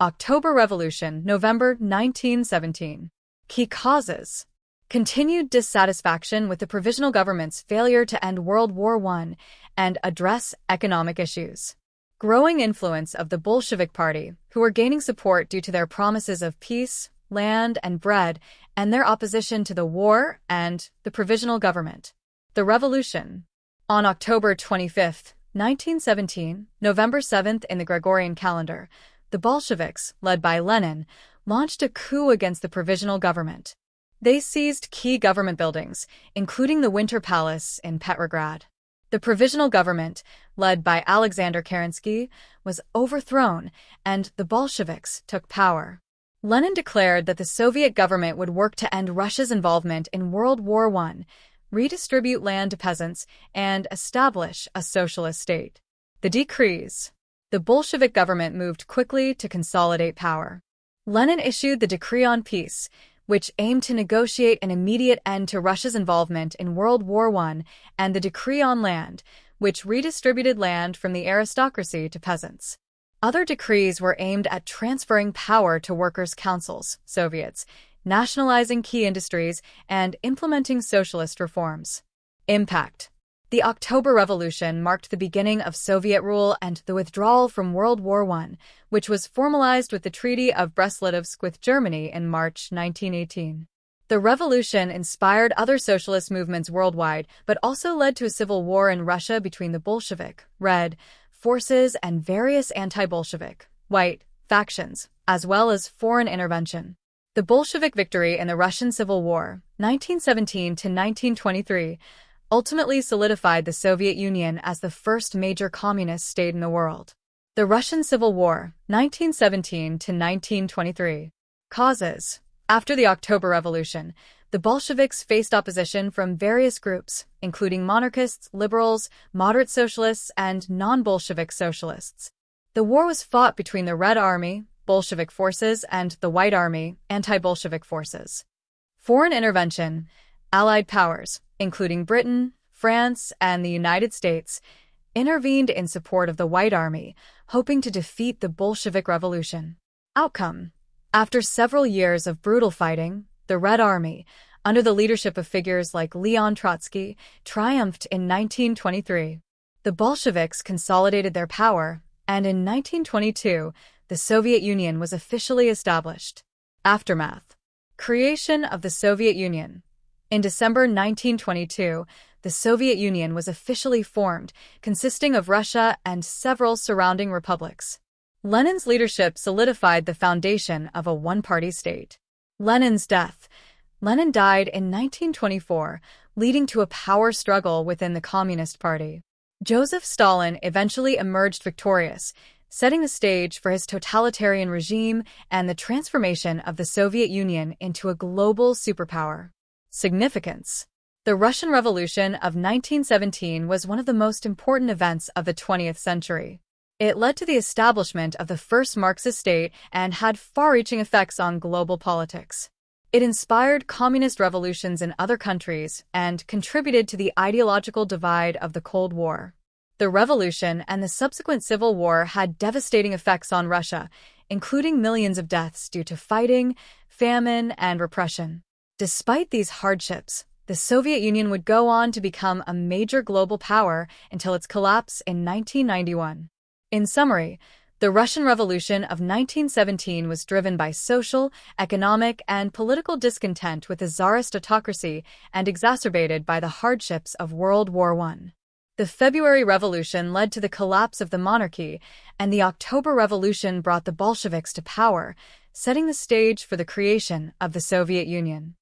October Revolution, November 1917. Key causes: continued dissatisfaction with the provisional government's failure to end World War I and address economic issues. Growing influence of the Bolshevik Party, who were gaining support due to their promises of peace, land, and bread, and their opposition to the war and the provisional government. The Revolution. On October 25, 1917, November 7th in the Gregorian calendar, the Bolsheviks, led by Lenin, launched a coup against the provisional government. They seized key government buildings, including the Winter Palace in Petrograd. The provisional government, led by Alexander Kerensky, was overthrown, and the Bolsheviks took power. Lenin declared that the Soviet government would work to end Russia's involvement in World War I, redistribute land to peasants, and establish a socialist state. The decrees. The Bolshevik government moved quickly to consolidate power. Lenin issued the Decree on Peace, which aimed to negotiate an immediate end to Russia's involvement in World War I, and the Decree on Land, which redistributed land from the aristocracy to peasants. Other decrees were aimed at transferring power to workers' councils, Soviets, nationalizing key industries, and implementing socialist reforms. Impact. The October Revolution marked the beginning of Soviet rule and the withdrawal from World War I, which was formalized with the Treaty of Brest-Litovsk with Germany in March 1918. The revolution inspired other socialist movements worldwide, but also led to a civil war in Russia between the Bolshevik, Red, forces and various anti-Bolshevik, White, factions, as well as foreign intervention. The Bolshevik victory in the Russian Civil War, 1917 to 1923, ultimately solidified the Soviet Union as the first major communist state in the world. The Russian Civil War, 1917 to 1923. Causes. After the October Revolution, the Bolsheviks faced opposition from various groups, including monarchists, liberals, moderate socialists, and non-Bolshevik socialists. The war was fought between the Red Army, Bolshevik forces, and the White Army, anti-Bolshevik forces. Foreign intervention. Allied powers, including Britain, France, and the United States, intervened in support of the White Army, hoping to defeat the Bolshevik Revolution. Outcome. After several years of brutal fighting, the Red Army, under the leadership of figures like Leon Trotsky, triumphed in 1923. The Bolsheviks consolidated their power, and in 1922, the Soviet Union was officially established. Aftermath. Creation of the Soviet Union. In December 1922, the Soviet Union was officially formed, consisting of Russia and several surrounding republics. Lenin's leadership solidified the foundation of a one-party state. Lenin's death. Lenin died in 1924, leading to a power struggle within the Communist Party. Joseph Stalin eventually emerged victorious, setting the stage for his totalitarian regime and the transformation of the Soviet Union into a global superpower. Significance. The Russian Revolution of 1917 was one of the most important events of the 20th century. It led to the establishment of the first Marxist state and had far-reaching effects on global politics. It inspired communist revolutions in other countries and contributed to the ideological divide of the Cold War. The revolution and the subsequent civil war had devastating effects on Russia, including millions of deaths due to fighting, famine, and repression. Despite these hardships, the Soviet Union would go on to become a major global power until its collapse in 1991. In summary, the Russian Revolution of 1917 was driven by social, economic, and political discontent with the Tsarist autocracy and exacerbated by the hardships of World War I. The February Revolution led to the collapse of the monarchy, and the October Revolution brought the Bolsheviks to power, setting the stage for the creation of the Soviet Union.